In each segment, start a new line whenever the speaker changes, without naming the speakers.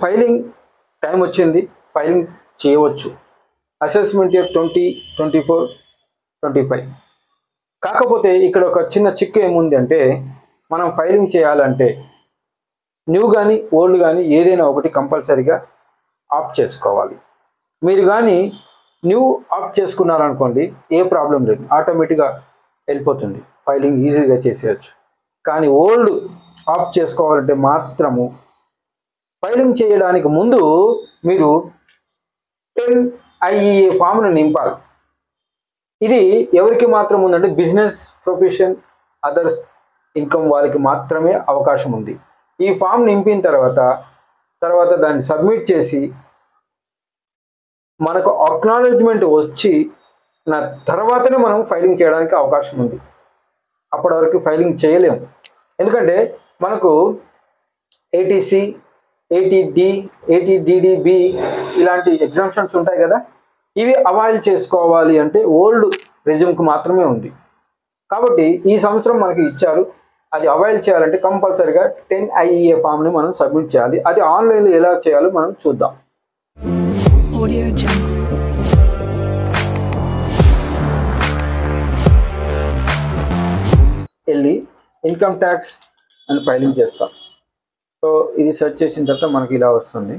Filing time వచ్చింది, filing చేయవచ్చు. Assessment year 2024, 25. కాకపోతే ఇక్కడ ఒక చిన్న చిక్కు ఏముంది అంటే, మనం ఫైలింగ్ చేయాలంటే న్యూ కానీ ఓల్డ్ కానీ ఏదైనా ఒకటి కంపల్సరీగా ఆప్ట్ చేసుకోవాలి. మీరు కానీ న్యూ ఆప్ట్ చేసుకున్నారనుకోండి, ఏ ప్రాబ్లం లేదు, ఆటోమేటిక్గా వెళ్ళిపోతుంది, ఫైలింగ్ ఈజీగా చేసేయచ్చు. కానీ ఓల్డ్ ఆప్ట్ చేసుకోవాలంటే మాత్రము ఫైలింగ్ చేయడానికి ముందు మీరు 10 IEA ఫామ్ను నింపాలి. ఇది ఎవరికి మాత్రం ఉందంటే బిజినెస్, ప్రొఫెషన్, అదర్స్ ఇన్కమ్ వారికి మాత్రమే అవకాశం ఉంది. ఈ ఫామ్ నింపిన తర్వాత దాన్ని సబ్మిట్ చేసి మనకు అక్నాలెడ్జ్మెంట్ వచ్చి తర్వాతనే మనం ఫైలింగ్ చేయడానికి అవకాశం ఉంది. అప్పటి వరకు ఫైలింగ్ చేయలేము. ఎందుకంటే మనకు ATC, ATD, ATDDB ఇలాంటి ఎగ్జామ్షన్స్ ఉంటాయి కదా, ఇవి అవైల్ చేసుకోవాలి అంటే ఓల్డ్ రెజ్యూమ్కి మాత్రమే ఉంది. కాబట్టి ఈ సంవత్సరం మనకి ఇచ్చారు, అది అవైల్ చేయాలంటే కంపల్సరీగా 10 IEA ఫామ్ని మనం సబ్మిట్ చేయాలి. అది ఆన్లైన్లో ఎలా చేయాలో మనం చూద్దాం. వెళ్ళి ఇన్కమ్ ట్యాక్స్ అని ఫైలింగ్ చేస్తాం. సో ఇది సెర్చ్ చేసిన తర్వాత మనకి ఇలా వస్తుంది.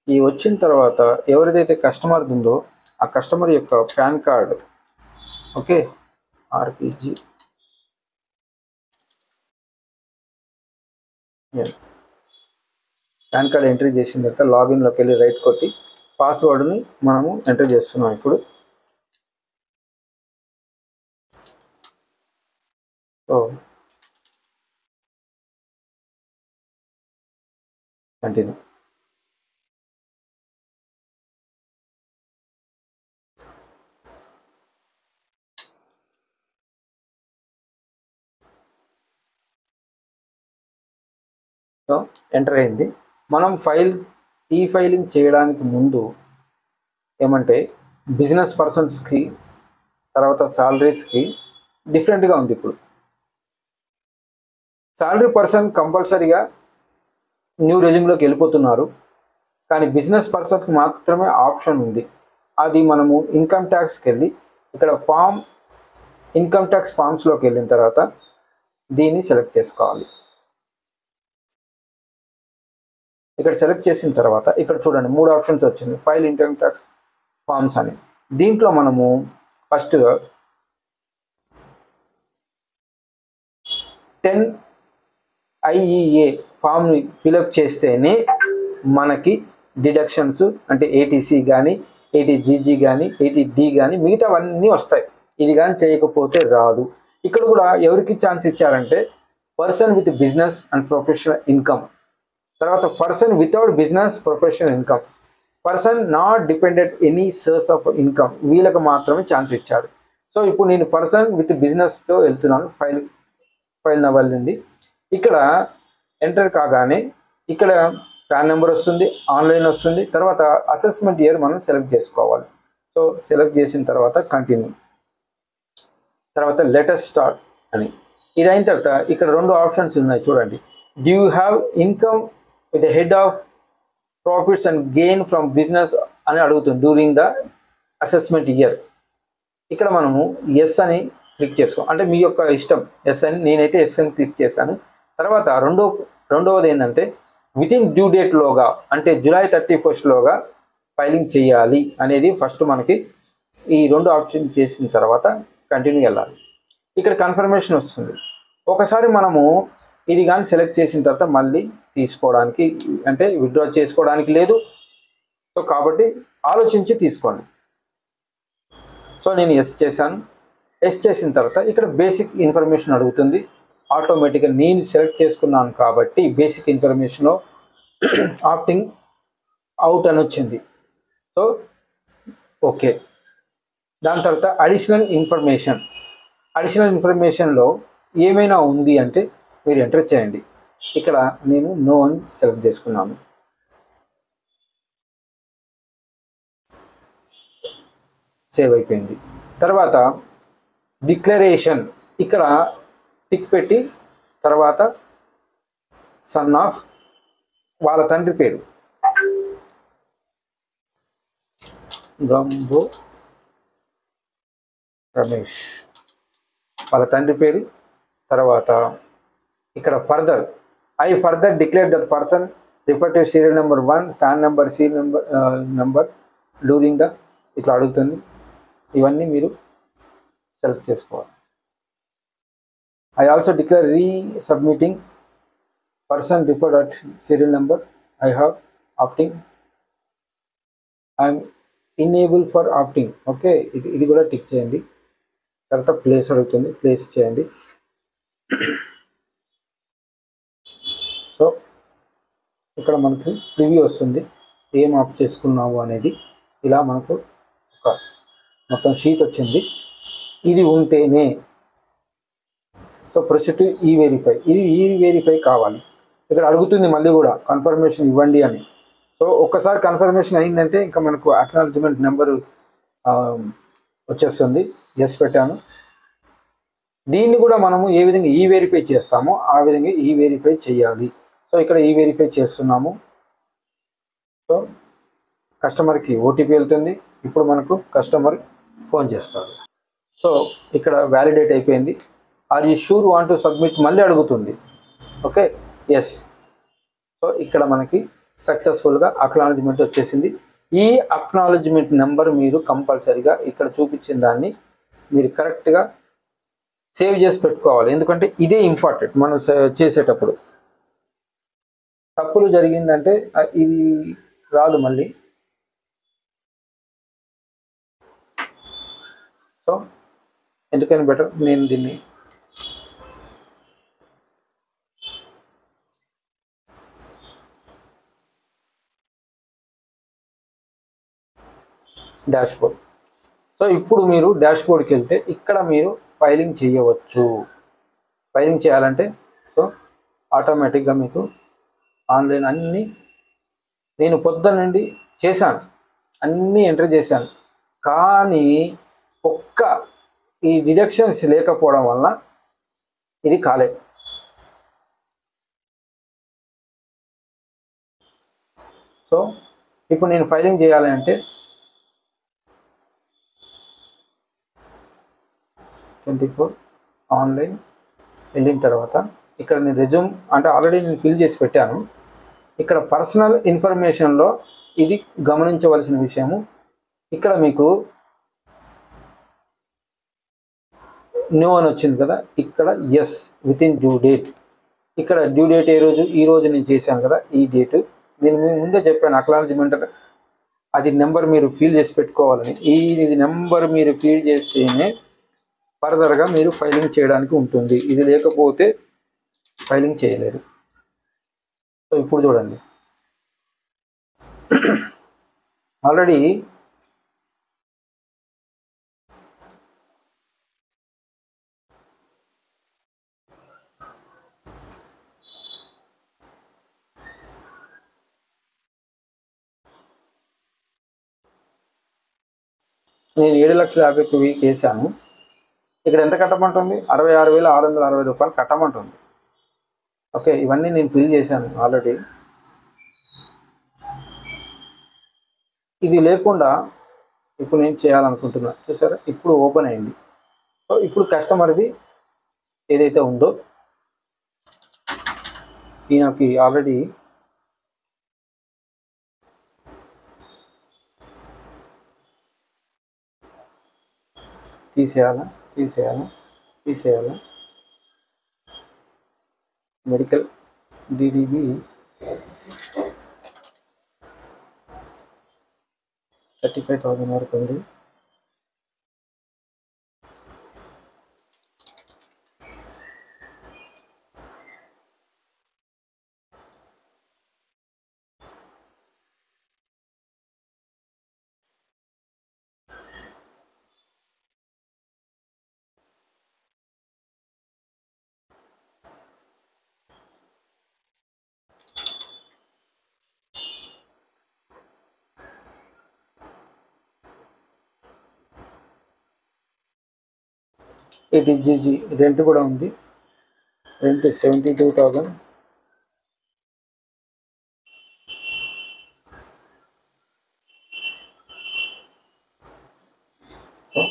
ఈ వచ్చిన తర్వాత ఎవరిదైతే కస్టమర్ ఉందో ఆ కస్టమర్ యొక్క pan card, okay, RPG pan card entry చేసిన తర్వాత లాగిన్లోకి వెళ్ళి రైట్ కొట్టి పాస్వర్డ్ని మనము ఎంటర్ చేస్తున్నాం. ఇప్పుడు కంటిన్యూ. సో ఎంటర్ అయింది. మనం ఈ ఫైలింగ్ చేయడానికి ముందు ఏమంటే బిజినెస్ పర్సన్స్కి తర్వాత సాలరీస్కి డిఫరెంట్గా ఉంది. ఇప్పుడు సాలరీ పర్సన్ కంపల్సరీగా న్యూ రెజ్యూమ్లోకి వెళ్ళిపోతున్నారు, కానీ బిజినెస్ పర్సన్కి మాత్రమే ఆప్షన్ ఉంది. అది మనము ఇన్కమ్ ట్యాక్స్కి వెళ్ళి ఇక్కడ ఇన్కమ్ ట్యాక్స్ ఫామ్స్లోకి వెళ్ళిన తర్వాత దీన్ని సెలెక్ట్ చేసుకోవాలి. ఇక్కడ సెలెక్ట్ చేసిన తర్వాత ఇక్కడ చూడండి 3 ఆప్షన్స్ వచ్చింది, ఫైల్ ఇన్కమ్ ట్యాక్స్ ఫామ్స్ అని. దీంట్లో మనము ఫస్ట్ 10 IEA ఫామ్ని ఫిలప్ చేస్తేనే మనకి డిడక్షన్స్ అంటే ATC కానీ, ATGG కానీ, ATD కానీ మిగతావన్నీ వస్తాయి. ఇది కానీ చేయకపోతే రాదు. ఇక్కడ కూడా ఎవరికి ఛాన్స్ ఇచ్చారంటే person with business and professional income, తర్వాత person without business professional income, person not dependent any source of income, వీళ్ళకి మాత్రమే ఛాన్స్ ఇచ్చారు. సో ఇప్పుడు నేను పర్సన్ విత్ బిజినెస్తో వెళ్తున్నాను. ఫైల్ నవ్వాలి. ఇక్కడ ఎంటర్ కాగానే ఇక్కడ పాన్ నెంబర్ వస్తుంది, ఆన్లైన్ వస్తుంది, తర్వాత అసెస్మెంట్ ఇయర్ మనం సెలెక్ట్ చేసుకోవాలి. సో సెలెక్ట్ చేసిన తర్వాత కంటిన్యూ, తర్వాత లెటెస్ట్ స్టార్ట్ అని. ఇది అయిన తర్వాత ఇక్కడ 2 ఆప్షన్స్ ఉన్నాయి చూడండి. Do you have income with the head of profits and gain from business అని అడుగుతుంది డ్యూరింగ్ ద అసెస్మెంట్ ఇయర్. ఇక్కడ మనము ఎస్ అని క్లిక్ చేసుకో, అంటే మీ యొక్క ఇష్టం ఎస్ అని. నేనైతే ఎస్ అని క్లిక్ చేశాను. తర్వాత రెండవది ఏంటంటే వితిన్ డ్యూ డేట్లోగా, అంటే July 31 ఫైలింగ్ చేయాలి అనేది ఫస్ట్ మనకి. ఈ 2 ఆప్షన్ చేసిన తర్వాత కంటిన్యూ వెళ్ళాలి. ఇక్కడ కన్ఫర్మేషన్ వస్తుంది. ఒకసారి మనము ఇది కానీ సెలెక్ట్ చేసిన తర్వాత మళ్ళీ తీసుకోవడానికి అంటే విత్డ్రా చేసుకోవడానికి లేదు. సో కాబట్టి ఆలోచించి తీసుకోండి. సో నేను ఎస్ చేశాను. ఎస్ చేసిన తర్వాత ఇక్కడ బేసిక్ ఇన్ఫర్మేషన్ అడుగుతుంది. ఆటోమేటిక్గా నేను సెలెక్ట్ చేసుకున్నాను కాబట్టి బేసిక్ ఇన్ఫర్మేషన్ ఆప్టింగ్ అవుట్ అని వచ్చింది. So okay. దాని తర్వాత అడిషనల్ ఇన్ఫర్మేషన్లో ఏమైనా ఉంది అంటే మీరు ఎంటర్ చేయండి. ఇక్కడ నేను నో అని సెలెక్ట్ చేసుకున్నాను. సేవ్ అయిపోయింది. తర్వాత డిక్లరేషన్, ఇక్కడ టిక్ పెట్టి తర్వాత సన్ ఆఫ్ వాళ్ళ తండ్రి పేరు గంబో రమేష్ వాళ్ళ తండ్రి పేరు. తర్వాత ఇక్కడ further I further declare that person refer to serial number 1 PAN number C number during the ఇట్లా అడుగుతుంది. ఇవన్నీ మీరు సెలెక్ట్ చేసుకోవాలి. I also declare resubmitting person referred at serial number I have opting I'm enable for opting. Okay, ఇది కూడా tick చేయండి. తర్వాత place అడుగుతుంది, ప్లేస్ చేయండి. సో ఇక్కడ మనకి ప్రివ్యూ వస్తుంది, ఏం ఆప్ చేసుకున్నాము అనేది. ఇలా మనకు ఒక మొత్తం షీట్ వచ్చింది. ఇది ఉంటేనే సో ప్రొసీడ్ టు ఈ వెరిఫై. ఇది ఈ వెరిఫై కావాలి. ఇక్కడ అడుగుతుంది మళ్ళీ కూడా కన్ఫర్మేషన్ ఇవ్వండి అని. సో ఒక్కసారి కన్ఫర్మేషన్ అయిందంటే ఇంకా మనకు అక్నాలెడ్జ్మెంట్ నెంబరు వచ్చేస్తుంది. ఎస్ పెట్టాను. దీన్ని కూడా మనము ఏ విధంగా ఈ వెరిఫై చేస్తామో ఆ విధంగా ఈ వెరిఫై చేయాలి. సో ఇక్కడ ఈ వెరిఫై చేస్తున్నాము. సో కస్టమర్కి ఓటీపీ వెళ్తుంది. ఇప్పుడు మనకు కస్టమర్ ఫోన్ చేస్తారు. సో ఇక్కడ వ్యాలిడేట్ అయిపోయింది. Are you sure want to submit మళ్ళీ అడుగుతుంది. Okay, yes. సో ఇక్కడ మనకి సక్సెస్ఫుల్గా అక్నాలెడ్జ్మెంట్ వచ్చేసింది. ఈ అక్నాలెడ్జ్మెంట్ నెంబర్ మీరు కంపల్సరీగా ఇక్కడ చూపించిన దాన్ని మీరు కరెక్ట్గా సేవ్ చేసి పెట్టుకోవాలి. ఎందుకంటే ఇదే ఇంపార్టెంట్ మనం చేసేటప్పుడు. తప్పులు జరిగిందంటే ఇది రాదు మళ్ళీ. సో ఎందుకని బెటర్ నేను దీన్ని డాష్బోర్డ్. సో ఇప్పుడు మీరు డాష్బోర్డ్కి వెళ్తే ఇక్కడ మీరు ఫైలింగ్ చేయవచ్చు. ఫైలింగ్ చేయాలంటే సో ఆటోమేటిక్గా మీకు ఆన్లైన్ అన్నీ నేను పొద్దున్న నుండి చేశాను, అన్నీ ఎంటర్ చేశాను. కానీ ఒక్క ఈ డిడక్షన్స్ లేకపోవడం వల్ల ఇది కాలేదు. సో ఇప్పుడు నేను ఫైలింగ్ చేయాలి అంటే 24 ఆన్లైన్ వెళ్ళిన తర్వాత ఇక్కడ నేను రెజ్యూమ్ అంటే ఆల్రెడీ నేను ఫిల్ చేసి పెట్టాను. ఇక్కడ పర్సనల్ ఇన్ఫర్మేషన్లో ఇది గమనించవలసిన విషయము. ఇక్కడ మీకు న్యూ అని వచ్చింది కదా, ఇక్కడ yes within due date. ఇక్కడ డ్యూ డేట్ ఏ రోజు, ఈ రోజు నేను చేశాను కదా ఈ డేటు. నేను ముందే చెప్పాను అక్నాలెడ్జ్మెంట్ అది నెంబర్ మీరు ఫీల్ చేసి పెట్టుకోవాలని. ఇది నెంబర్ మీరు ఫీల్ చేస్తేనే ఫర్దర్గా మీరు ఫైలింగ్ చేయడానికి ఉంటుంది. ఇది లేకపోతే ఫైలింగ్ చేయలేరు. సో ఇప్పుడు చూడండి, ఆల్రెడీ నేను 7,50,000 వేసాను. ఇక్కడ ఎంత కట్టమంటుంది? 66,660 రూపాయలు కట్టమంటుంది. ఓకే, ఇవన్నీ నేను ఫిల్ చేశాను ఆల్రెడీ. ఇది లేకుండా ఇప్పుడు నేను చేయాలనుకుంటున్నా. చూసారా, ఇప్పుడు ఓపెన్ అయింది. సో ఇప్పుడు కస్టమర్ది ఏదైతే ఉందో ఈయనకి ఆల్రెడీ తీసేయాలా మెడికల్ డిడిబి 35,000 వరకు ఉంది. ATGG రెంట్ కూడా ఉంది. రెంట్ 72,000. సో